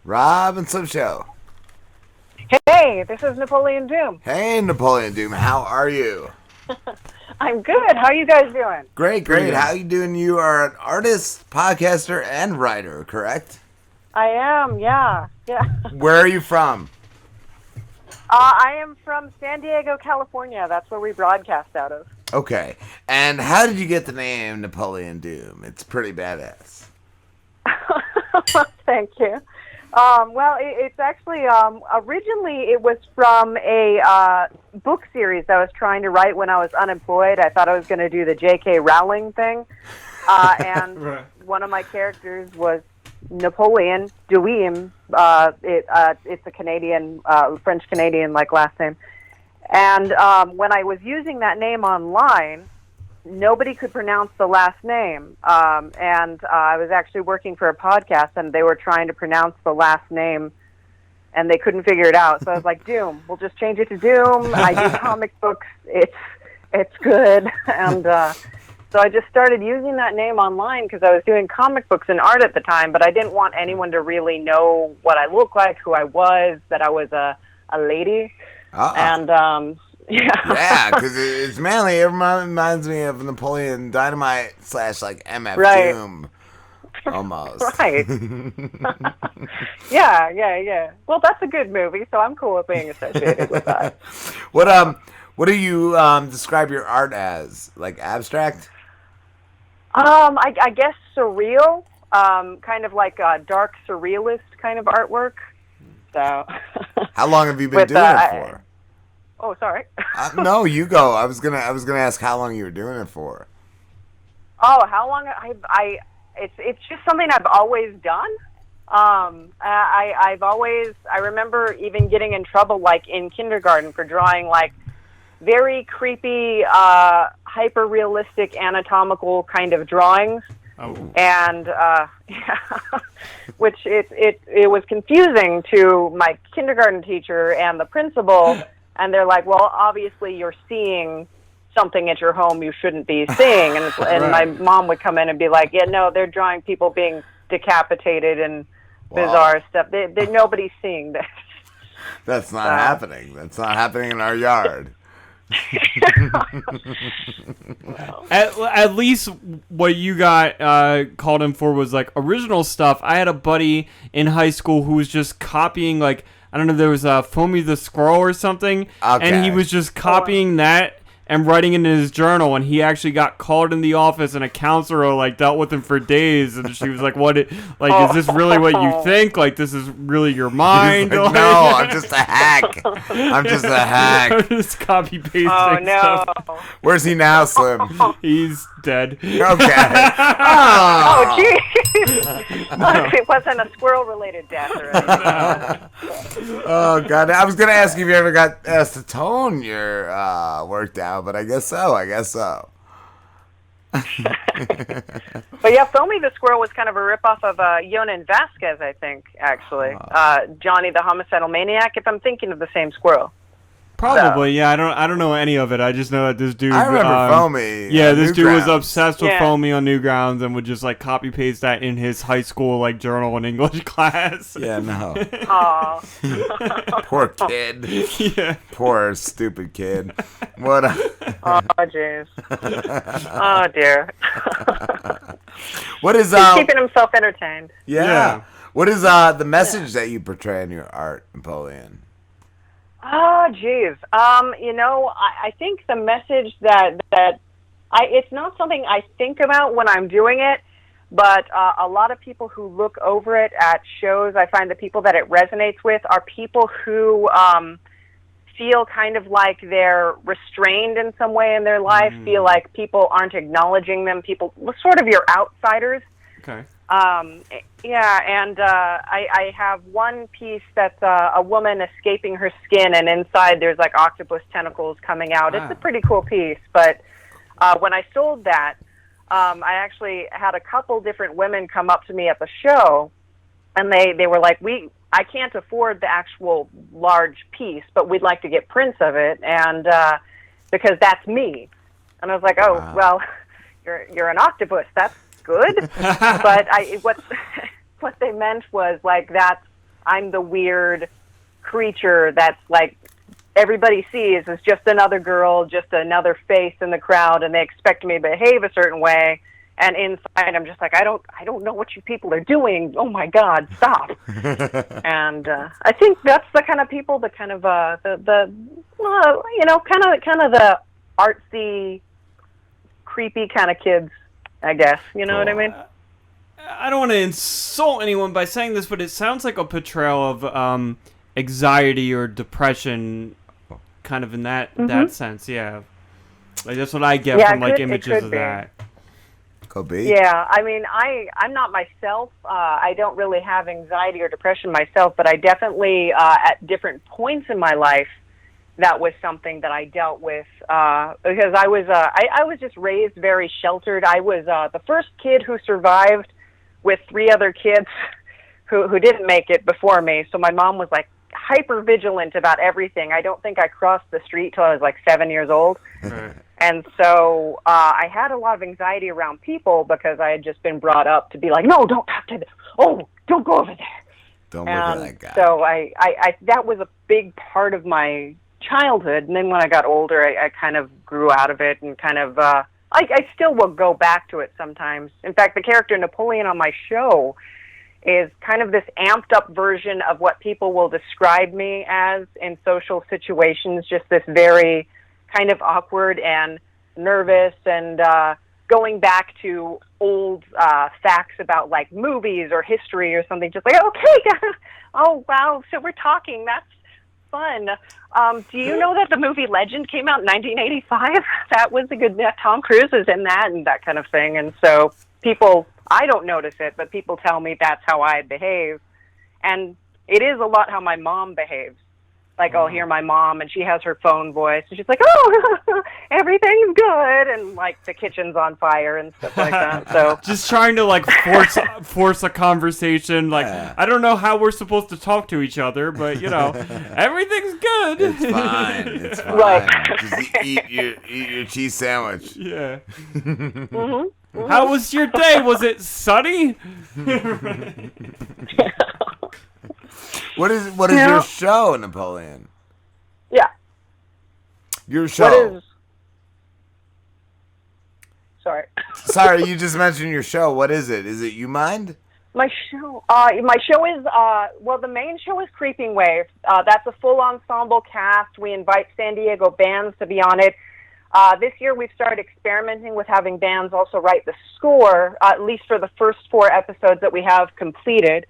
Rob and Slim Show. Hey, this is Napoleon Doom. Hey, Napoleon Doom. How are you? I'm good. How are you guys doing? Great. How you doing? You are an artist, podcaster, and writer, correct? I am, yeah. Where are you from? I am from San Diego, California. That's where we broadcast out of. Okay. And how did you get the name Napoleon Doom? It's pretty badass. Thank you. Well, it's actually, originally it was from a book series I was trying to write when I was unemployed. I thought I was going to do the J.K. Rowling thing. And right. One of my characters was Napoleon Doom. It's a Canadian, French-Canadian, last name. And when I was using that name online, nobody could pronounce the last name. And I was actually working for a podcast, and they were trying to pronounce the last name, and they couldn't figure it out. So I was like, Doom. We'll just change it to Doom. I do comic books. It's good. And so I just started using that name online because I was doing comic books and art at the time, but I didn't want anyone to really know what I looked like, who I was, that I was a lady. And yeah, because it's manly. It reminds me of Napoleon Dynamite / MF right. Doom, almost. Right. Yeah. Well, that's a good movie, so I'm cool with being associated with that. What do you describe your art as? Like abstract? I guess surreal, kind of like a dark surrealist kind of artwork. So. How long have you been doing it for? Oh, sorry. No, you go. I was gonna ask how long you were doing it for. Oh, how long? It's just something I've always done. I remember even getting in trouble in kindergarten for drawing very creepy, hyper realistic anatomical kind of drawings. Oh. And which it was confusing to my kindergarten teacher and the principal. And they're like, well, obviously you're seeing something at your home you shouldn't be seeing. And right. My mom would come in and be like, yeah, no, they're drawing people being decapitated and bizarre stuff. Nobody's seeing this. That's not happening. That's not happening in our yard. At least what you got called in for was original stuff. I had a buddy in high school who was just copying I don't know, there was Foamy the Squirrel or something, okay. And he was just copying that and writing it in his journal, and he actually got called in the office, and a counselor dealt with him for days, and she was like, "What? Is this really what you think? This is really your mind?" No, I'm just a hack. I'm just copy pasting. Oh no! Stuff. Where's he now, Slim? He's dead. Okay. Oh, jeez. No. It wasn't a squirrel-related death or anything. Oh God! I was gonna ask you if you ever got asked to tone your work down. But I guess so. But yeah, Foamy the Squirrel was kind of a ripoff of Yonan Vasquez, I think, actually. Johnny the Homicidal Maniac, if I'm thinking of the same squirrel. Probably, yeah. I don't know any of it. I just know that this dude. I remember Foamy. Yeah, this dude was obsessed with yeah. Foamy on Newgrounds and would just copy paste that in his high school journal and English class. Yeah, no. Aw. Poor kid. Yeah. Poor stupid kid. What? Oh jeez. Oh dear. What is He's keeping himself entertained. Yeah. What is the message that you portray in your art, Napoleon? Oh, geez. I think the message that it's not something I think about when I'm doing it, but a lot of people who look over it at shows, I find the people that it resonates with are people who feel kind of like they're restrained in some way in their life, feel like people aren't acknowledging them, people, sort of your outsiders. Okay. I have one piece that's a woman escaping her skin, and inside there's octopus tentacles coming out. Wow. It's a pretty cool piece, but when I sold that, I actually had a couple different women come up to me at the show, and they were like, I can't afford the actual large piece, but we'd like to get prints of it, and because that's me. And I was like, oh, wow. Well, you're an octopus. That's good. But what they meant was that's I'm the weird creature that's like everybody sees is just another girl, just another face in the crowd, and they expect me to behave a certain way. And inside, I'm just like, I don't know what you people are doing. Oh my God, stop! And I think that's the kind of people, the kind of kind of the artsy, creepy kind of kids, I guess. You know what I mean? I don't want to insult anyone by saying this, but it sounds like a portrayal of anxiety or depression, kind of in that sense. Yeah, like that's what I get from like images of that. Could be. Yeah, I mean, I'm not myself. I don't really have anxiety or depression myself, but I definitely, at different points in my life, that was something that I dealt with because I was just raised very sheltered. I was the first kid who survived with 3 other kids who didn't make it before me. So my mom was like hyper vigilant about everything. I don't think I crossed the street till I was like 7 years old. And so I had a lot of anxiety around people because I had just been brought up to be like, no, don't talk to them. Oh, don't go over there. Don't look at that guy. So I that was a big part of my childhood. And then when I got older, I kind of grew out of it and kind of, I still will go back to it sometimes. In fact, the character Napoleon on my show is kind of this amped up version of what people will describe me as in social situations, just this very kind of awkward and nervous and going back to old facts about like movies or history or something, just like, okay, oh, wow, so we're talking, that's fun. Do you know that the movie Legend came out in 1985? That was a good, Tom Cruise is in that and that kind of thing. And so people, I don't notice it, but people tell me that's how I behave. And it is a lot how my mom behaves. Like, I'll hear my mom, and she has her phone voice, and she's like, oh, everything's good, and, like, the kitchen's on fire and stuff like that, so. Just trying to, like, force a conversation, like, I don't know how we're supposed to talk to each other, but, you know, everything's good. It's fine, it's fine. Right. Just eat your cheese sandwich. Yeah. How was your day? Was it sunny? What is your show, Napoleon? Yeah. Your show. Sorry, you just mentioned your show. What is it? Is it UMind? My show is, the main show is Creeping Wave. That's a full ensemble cast. We invite San Diego bands to be on it. This year we've started experimenting with having bands also write the score, at least for the first 4 episodes that we have completed.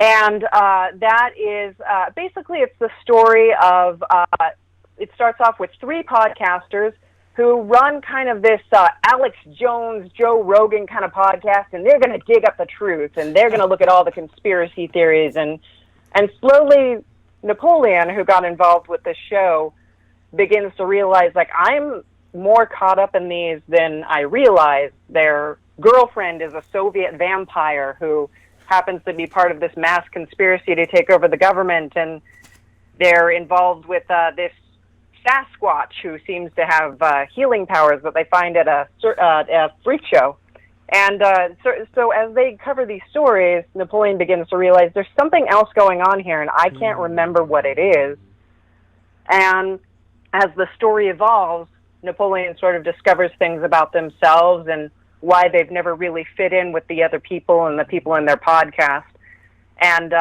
And that is basically it's the story of it starts off with 3 podcasters who run kind of this Alex Jones, Joe Rogan kind of podcast, and they're going to dig up the truth, and they're going to look at all the conspiracy theories, and slowly Napoleon, who got involved with the show, begins to realize, like, I'm more caught up in these than I realized. Their girlfriend is a Soviet vampire who happens to be part of this mass conspiracy to take over the government, and they're involved with this Sasquatch who seems to have healing powers that they find at a freak show. And so as they cover these stories, Napoleon begins to realize there's something else going on here, and I can't remember what it is. And as the story evolves, Napoleon sort of discovers things about themselves and why they've never really fit in with the other people and the people in their podcast, and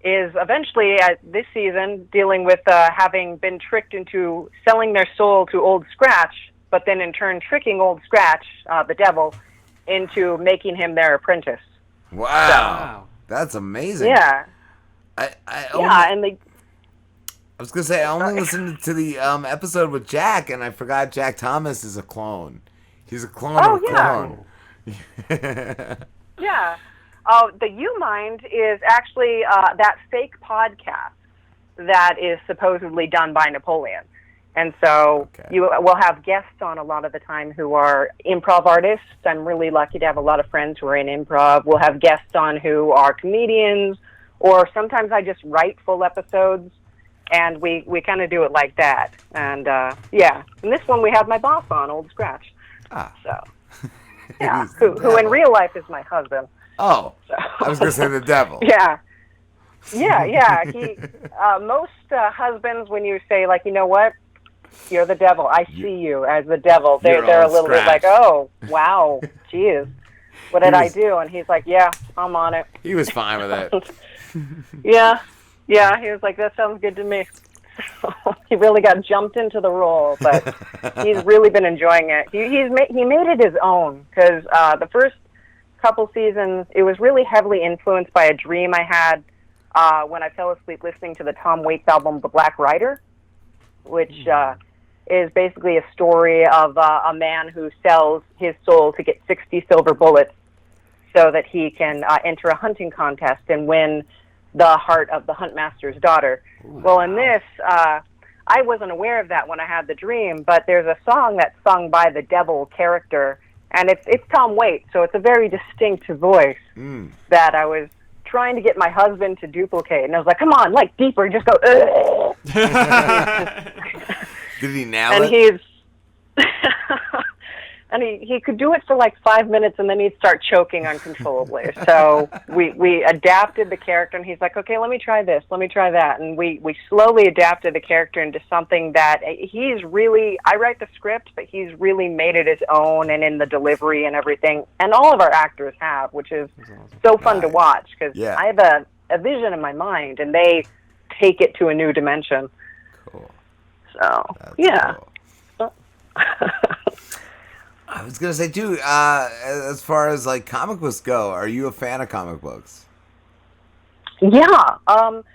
is eventually this season dealing with having been tricked into selling their soul to Old Scratch, but then in turn tricking Old Scratch, the devil, into making him their apprentice. Wow. That's amazing. Yeah. I was going to say, I only listened to the episode with Jack, and I forgot Jack Thomas is a clone. He's a clone of a clone. Yeah. The UMind is actually that fake podcast that is supposedly done by Napoleon. And so you will have guests on a lot of the time who are improv artists. I'm really lucky to have a lot of friends who are in improv. We'll have guests on who are comedians, or sometimes I just write full episodes, and we kind of do it like that. And, and this one we have my boss on, Old Scratch. So, yeah, who in real life is my husband. Oh, so. I was going to say the devil. Yeah. Yeah. He most husbands, when you say like, you know what, you're the devil. I see you as the devil. They're a little bit like, oh wow, geez, what did I do? And he's like, yeah, I'm on it. He was fine with it. Yeah. He was like, that sounds good to me. He really got jumped into the role, but he's really been enjoying it. He made it his own because the first couple seasons, it was really heavily influenced by a dream I had when I fell asleep listening to the Tom Waits album, The Black Rider, which is basically a story of a man who sells his soul to get 60 silver bullets so that he can enter a hunting contest and win the heart of the huntmaster's daughter. Wow. Well, in this, I wasn't aware of that when I had the dream, but there's a song that's sung by the devil character, and it's Tom Waits, so it's a very distinct voice that I was trying to get my husband to duplicate, and I was like, come on, like deeper, just go, Did he nail and it? And he could do it for like 5 minutes, and then he'd start choking uncontrollably. So we adapted the character, and he's like, okay, let me try this, let me try that. And we slowly adapted the character into something that he's really, I write the script, but he's really made it his own, and in the delivery and everything. And all of our actors have, which is so fun to watch, because I have a vision in my mind, and they take it to a new dimension. Cool. So, Cool. I was gonna say too, as far as like comic books go, are you a fan of comic books? Yeah, I'm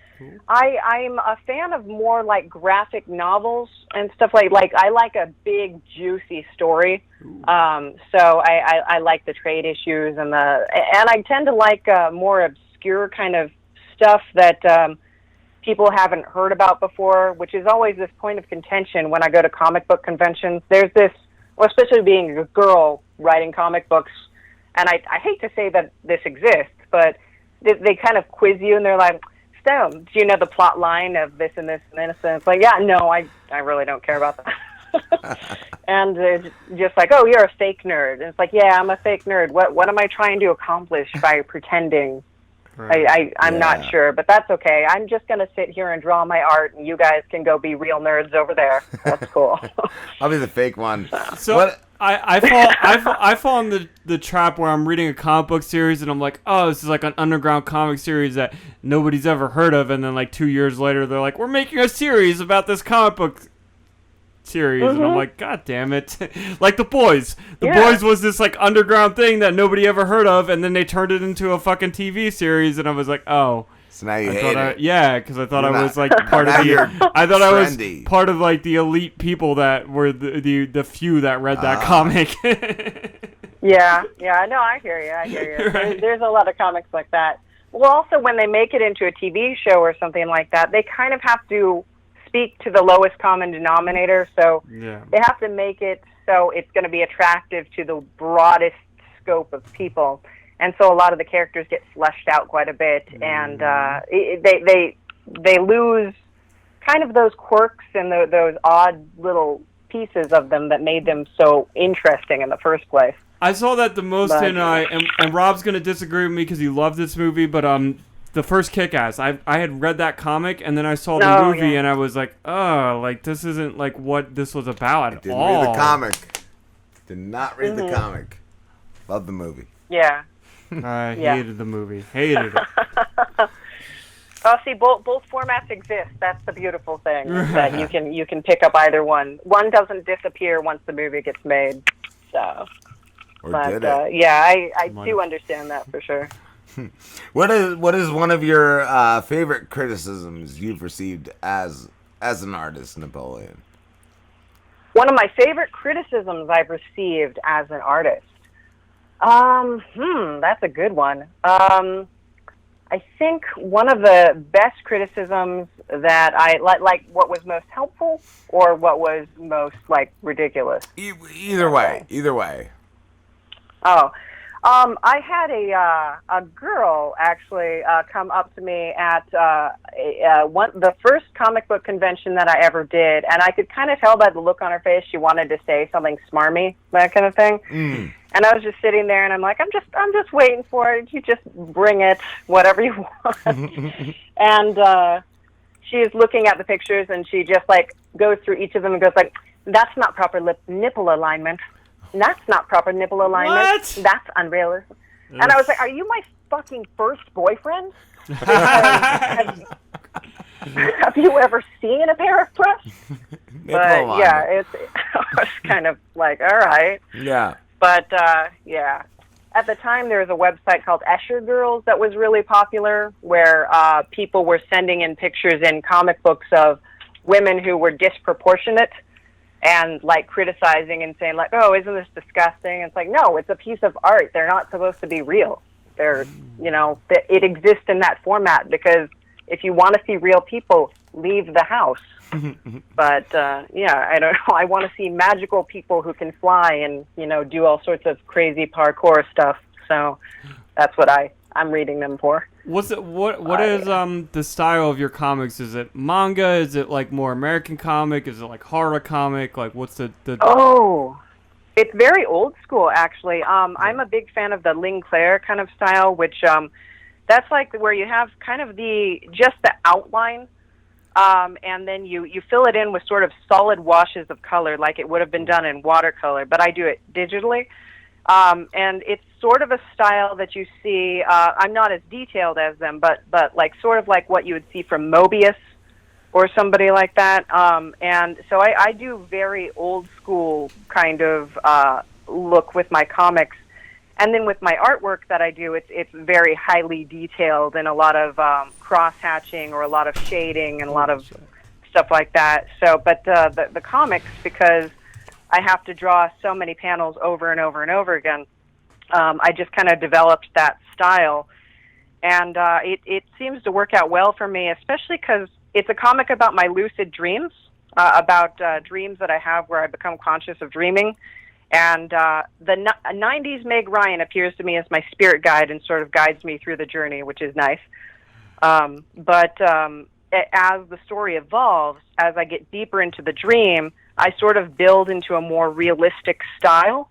a fan of more like graphic novels and stuff like I like a big juicy story. So I like the trade issues and I tend to like more obscure kind of stuff that people haven't heard about before, which is always this point of contention when I go to comic book conventions. There's this. Well, especially being a girl writing comic books, and I hate to say that this exists, but they kind of quiz you, and they're like, Stone, do you know the plot line of this and this and this? And it's like, yeah, no, I really don't care about that. And it's just like, oh, you're a fake nerd. And it's like, yeah, I'm a fake nerd. What am I trying to accomplish by pretending? Right. I'm not sure, but that's okay. I'm just going to sit here and draw my art, and you guys can go be real nerds over there. That's cool. I'll be the fake one. So I fall in the trap where I'm reading a comic book series, and I'm like, oh, this is like an underground comic series that nobody's ever heard of, and then like 2 years later, they're like, we're making a series about this comic book series, and I'm like, god damn it. Like The Boys. The Boys was this like underground thing that nobody ever heard of, and then they turned it into a fucking TV series, and I was like, oh. So now you hate it. Yeah, because I thought I was like part of the. I thought I was part of like the elite people that were the few that read that comic. Yeah, no, I hear you. Right. There's a lot of comics like that. Well, also when they make it into a TV show or something like that, they kind of have to speak to the lowest common denominator, so they have to make it so it's going to be attractive to the broadest scope of people, and so a lot of the characters get fleshed out quite a bit, and they lose kind of those quirks and those odd little pieces of them that made them so interesting in the first place. I saw that the most and Rob's going to disagree with me because he loved this movie, but the first Kick-Ass, I had read that comic, and then I saw the movie, and I was like, oh, like, this isn't, like, what this was about at all. Didn't read the comic. Did not read the comic. Love the movie. Yeah. I hated the movie. Hated it. Oh, see, both formats exist. That's the beautiful thing, that you can pick up either one. One doesn't disappear once the movie gets made, so. I do understand that for sure. What is one of your favorite criticisms you've received as an artist, Napoleon? One of my favorite criticisms I've received as an artist. That's a good one. I think one of the best criticisms that I like what was most helpful or what was most like ridiculous. Either way. Oh. I had a girl actually come up to me at the first comic book convention that I ever did, and I could kind of tell by the look on her face she wanted to say something smarmy, that kind of thing. Mm. And I was just sitting there, and I'm like, I'm just waiting for it. You just bring it, whatever you want. And she's looking at the pictures, and she just like goes through each of them and goes like, "That's not proper nipple alignment. That's not proper nipple alignment. What? That's unrealistic." And I was like, "Are you my fucking first boyfriend? have you ever seen a pair of breasts?" But yeah, it was kind of like, all right. Yeah. But yeah, at the time there was a website called Escher Girls that was really popular, where people were sending in pictures in comic books of women who were disproportionate, and like criticizing and saying like, "Oh, isn't this disgusting?" It's like, no, it's a piece of art. They're not supposed to be real. They're, it exists in that format because if you want to see real people, leave the house. But yeah, I don't know. I want to see magical people who can fly and do all sorts of crazy parkour stuff. So that's what I'm reading them for. What is the style of your comics? Is it manga? Is it like more American comic? Is it like horror comic? Like what's the Oh, it's very old school actually. I'm a big fan of the Ling Claire kind of style, which that's like where you have kind of just the outline, and then you fill it in with sort of solid washes of color, like it would have been done in watercolor, but I do it digitally. And it's sort of a style that you see, I'm not as detailed as them, but like sort of like what you would see from Mobius or somebody like that. And so I do very old school kind of look with my comics. And then with my artwork that I do, it's very highly detailed and a lot of cross-hatching or a lot of shading and a lot of stuff like that. So, but the comics, because I have to draw so many panels over and over and over again, I just kind of developed that style. And it seems to work out well for me, especially because it's a comic about my lucid dreams, about dreams that I have where I become conscious of dreaming. And the 90s Meg Ryan appears to me as my spirit guide and sort of guides me through the journey, which is nice. But as the story evolves, as I get deeper into the dream, I sort of build into a more realistic style.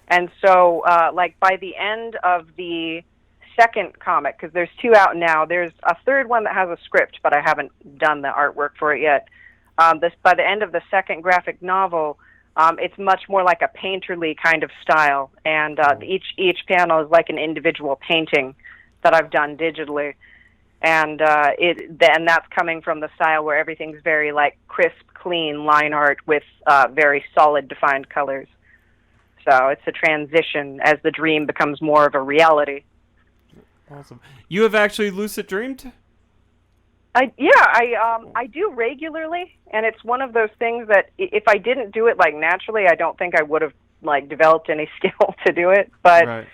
And so, like, by the end of the second comic, because there's 2 out now, there's a third one that has a script, but I haven't done the artwork for it yet. By the end of the second graphic novel, it's much more like a painterly kind of style, and each panel is like an individual painting that I've done digitally. And that's coming from the style where everything's very like crisp, clean line art with very solid, defined colors. So it's a transition as the dream becomes more of a reality. Awesome. You have actually lucid dreamed? I do regularly, and it's one of those things that if I didn't do it like naturally, I don't think I would have like developed any skill to do it. But right.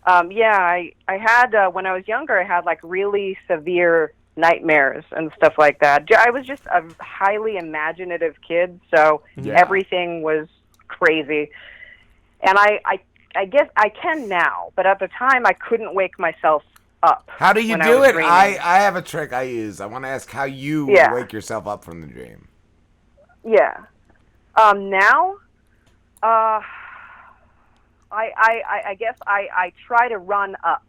I had when I was younger, I had like really severe nightmares and stuff like that. I was just a highly imaginative kid, so everything was crazy. And I guess I can now, but at the time I couldn't wake myself up. How do you do it? I have a trick I use. I want to ask how you wake yourself up from the dream. Yeah. Now, I guess I try to run up.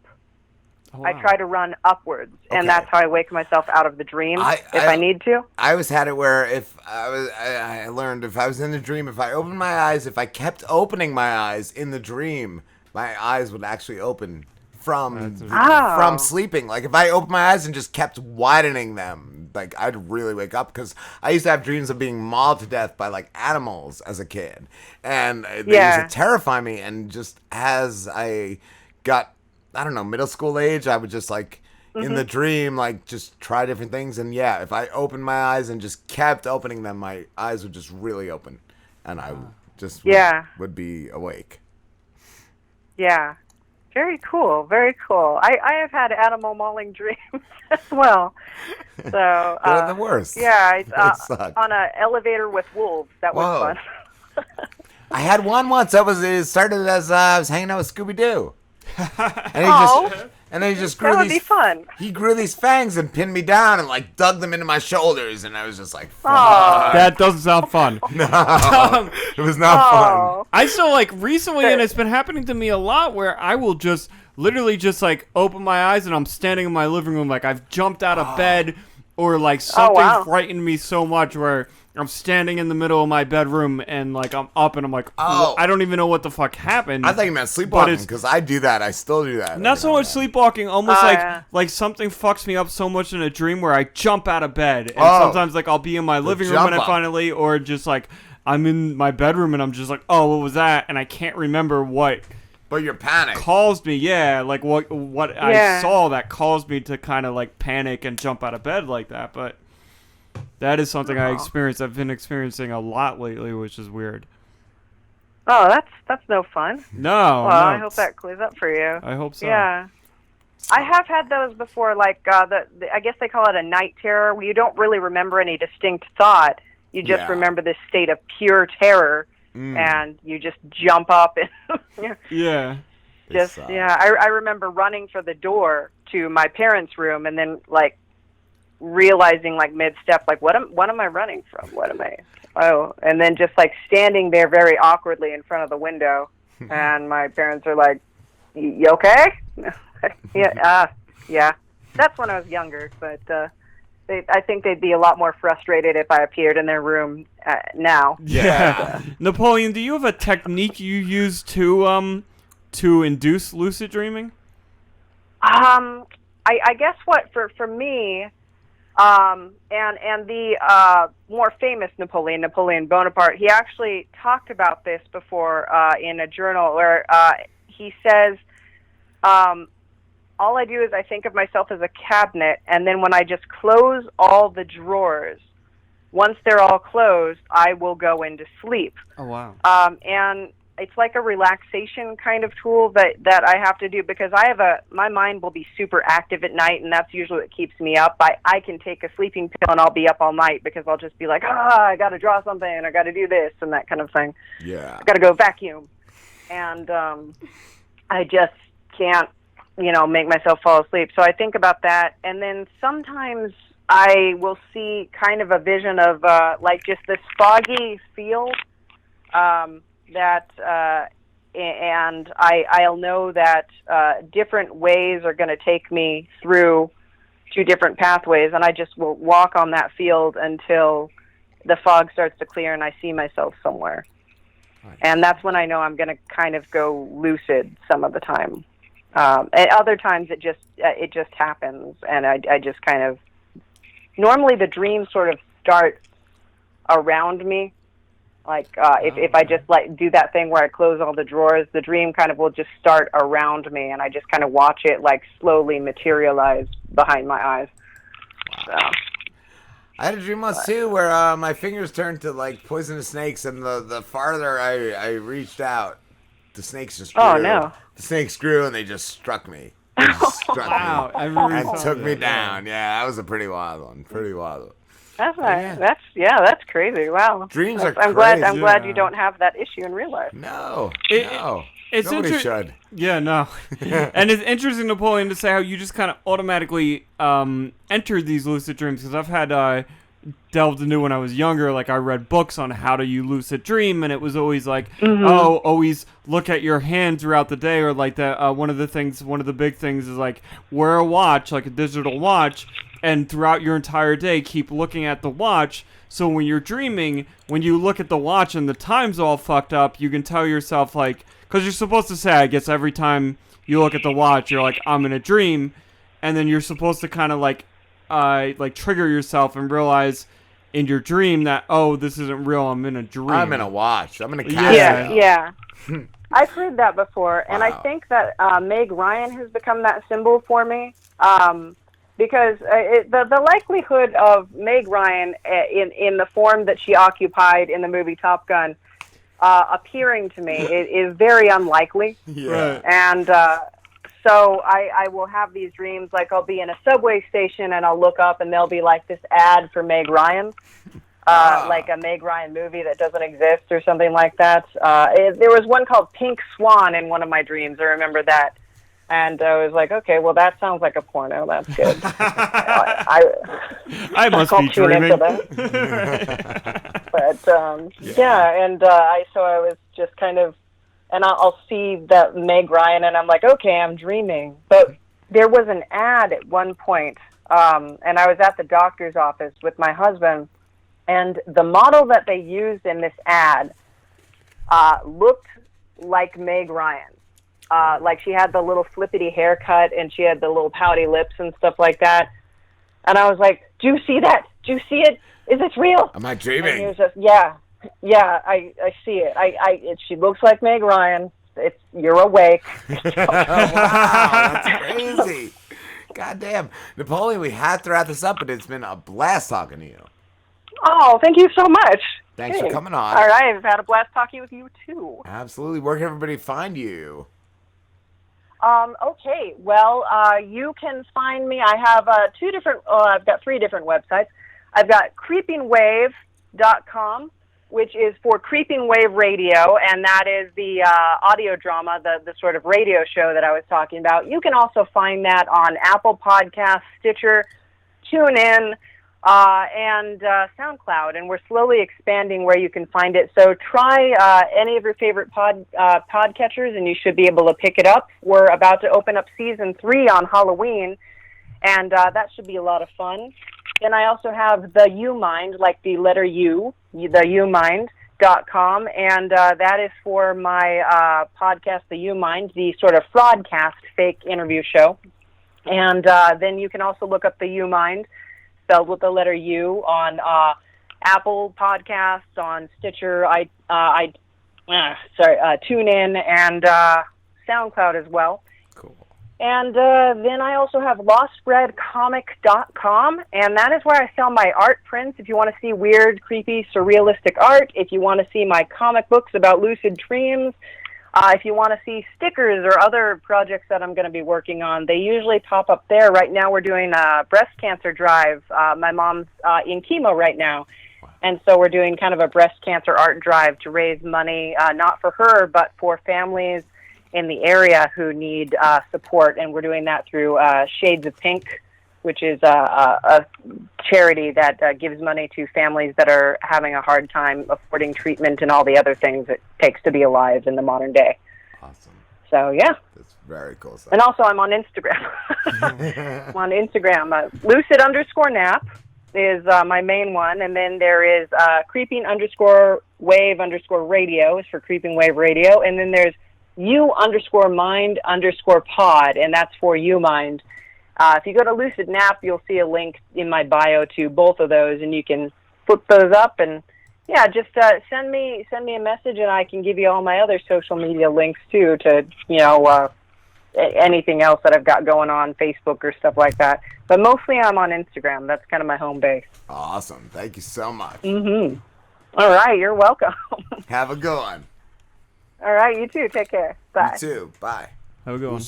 Oh, wow. I try to run upwards, and that's how I wake myself out of the dream if I need to. I always had it where if I learned if I was in the dream, if I opened my eyes, if I kept opening my eyes in the dream, my eyes would actually open from sleeping. Like if I opened my eyes and just kept widening them, like I'd really wake up, because I used to have dreams of being mauled to death by like animals as a kid, and they used to terrify me. And just as I got, I don't know, middle school age, I would just like in the dream, like just try different things. And if I opened my eyes and just kept opening them, my eyes would just really open, and I just would be awake. Yeah. Very cool, very cool. I have had animal mauling dreams as well. So they're the worst. Yeah, on an elevator with wolves. That was fun. I had one once. It started as I was hanging out with Scooby-Doo. And then he just grew that would be fun. He grew these fangs and pinned me down and like dug them into my shoulders, and I was just like, fuck. That doesn't sound fun. No, it was not fun. I still like recently, and it's been happening to me a lot, where I will just literally just like open my eyes and I'm standing in my living room like I've jumped out of bed, or like something frightened me so much where I'm standing in the middle of my bedroom and like I'm up and I'm like, I don't even know what the fuck happened. I thought you meant sleepwalking, because I do that. I still do that. Not so much sleepwalking, almost like something fucks me up so much in a dream where I jump out of bed. And sometimes like I'll be in my living room and I finally, or just like I'm in my bedroom and I'm just like, oh, what was that? And I can't remember what. But you're panicked. Caused me, what I saw that caused me to kind of like panic and jump out of bed like that. But that is something I experienced. I've been experiencing a lot lately, which is weird. Oh, that's no fun. No. Well, I hope that clears up for you. I hope so. Yeah. I have had those before, like I guess they call it a night terror, where you don't really remember any distinct thought. You just remember this state of pure terror, and you just jump up and I remember running for the door to my parents' room, and then like realizing like mid-step, like what am I running from? What am I? Oh, and then just like standing there very awkwardly in front of the window, and my parents are like, "You okay?" Yeah. That's when I was younger, but I think they'd be a lot more frustrated if I appeared in their room now. Yeah. Napoleon, do you have a technique you use to induce lucid dreaming? I guess what for me. And the more famous Napoleon Bonaparte, he actually talked about this before in a journal where he says, all I do is I think of myself as a cabinet, and then when I just close all the drawers, once they're all closed, I will go into sleep. Oh, wow. And it's like a relaxation kind of tool that I have to do, because my mind will be super active at night, and that's usually what keeps me up. I can take a sleeping pill and I'll be up all night because I'll just be like, I got to draw something, I got to do this and that kind of thing. Yeah. I got to go vacuum. And I just can't, make myself fall asleep. So I think about that. And then sometimes I will see kind of a vision of like just this foggy field and I'll know that different ways are going to take me through 2 different pathways, and I just will walk on that field until the fog starts to clear and I see myself somewhere. Right. And that's when I know I'm going to kind of go lucid some of the time. At other times it just happens, and I just kind of, normally the dreams sort of start around me. Like, if I just like do that thing where I close all the drawers, the dream kind of will just start around me, and I just kind of watch it like slowly materialize behind my eyes. So. I had a dream once too where my fingers turned to like poisonous snakes, and the farther I reached out, the snakes just grew. Oh no! The snakes grew and they just struck me. Wow! And took me down. Yeah, that was a pretty wild one. That's nice. That's crazy. Wow. Dreams are I'm crazy. I'm glad you don't have that issue in real life. No. It's Nobody should. Yeah, no. And it's interesting, Napoleon, to say how you just kind of automatically entered these lucid dreams, because I've had delved into when I was younger. Like, I read books on how to lucid dream, and it was always like, always look at your hand throughout the day, or like that. One of the big things is like wear a watch, like a digital watch. And throughout your entire day, keep looking at the watch. So when you're dreaming, when you look at the watch and the time's all fucked up, you can tell yourself, like, because you're supposed to say, I guess every time you look at the watch, you're like, I'm in a dream. And then you're supposed to kind of like trigger yourself and realize in your dream that, oh, this isn't real, I'm in a dream. I'm in a watch. I'm in a castle. Yeah. I've heard that before. Wow. And I think that Meg Ryan has become that symbol for me. Because the likelihood of Meg Ryan in the form that she occupied in the movie Top Gun appearing to me is very unlikely. Yeah. And so I will have these dreams, like I'll be in a subway station and I'll look up and there'll be like this ad for Meg Ryan, like a Meg Ryan movie that doesn't exist or something like that. There was one called Pink Swan in one of my dreams. I remember that. And I was like, okay, well, that sounds like a porno. That's good. I must be dreaming. But yeah, and so I was just kind of, and I'll see that Meg Ryan, and I'm like, okay, I'm dreaming. But there was an ad at one point, and I was at the doctor's office with my husband, and the model that they used in this ad looked like Meg Ryan. Like she had the little flippity haircut and she had the little pouty lips and stuff like that. And I was like, do you see that? Do you see it? Is this real? Am I dreaming? And he was just, yeah, I see it. She looks like Meg Ryan. You're awake. Wow, that's crazy. God damn. Napoleon, we have to wrap this up, but it's been a blast talking to you. Oh, thank you so much. Thanks for coming on. All right, I've had a blast talking with you too. Absolutely. Where can everybody find you? Okay, well, you can find me. I have I've got 3 different websites. I've got creepingwave.com, which is for Creeping Wave Radio, and that is the audio drama, the sort of radio show that I was talking about. You can also find that on Apple Podcasts, Stitcher, TuneIn, and SoundCloud, and we're slowly expanding where you can find it. So try any of your favorite podcatchers, and you should be able to pick it up. We're about to open up season 3 on Halloween, and that should be a lot of fun. Then I also have the UMind, like the letter U, the UMind.com, and that is for my podcast, the UMind, the sort of fraudcast fake interview show. And then you can also look up the UMind, spelled with the letter U, on Apple Podcasts, on Stitcher, TuneIn, and SoundCloud as well. Cool. And then I also have lostbreadcomic.com, and that is where I sell my art prints. If you want to see weird, creepy, surrealistic art, if you want to see my comic books about Lucid Dreams, if you want to see stickers or other projects that I'm going to be working on, they usually pop up there. Right now we're doing a breast cancer drive. My mom's in chemo right now, and so we're doing kind of a breast cancer art drive to raise money, not for her, but for families in the area who need support, and we're doing that through Shades of Pink, which is a charity that gives money to families that are having a hard time affording treatment and all the other things it takes to be alive in the modern day. Awesome. So, yeah. That's very cool stuff. And also, I'm on Instagram. I'm on Instagram. Lucid_nap is my main one, and then there is creeping_wave_radio is for Creeping Wave Radio, and then there's U_mind_pod, and that's for UMind. If you go to Lucid Nap, you'll see a link in my bio to both of those, and you can flip those up, and yeah, just send me a message, and I can give you all my other social media links too, to anything else that I've got going on, Facebook or stuff like that. But mostly I'm on Instagram. That's kind of my home base. Awesome. Thank you so much. Mm-hmm. All right, you're welcome. Have a good one. All right, you too. Take care. Bye. You too. Bye. Have a good one.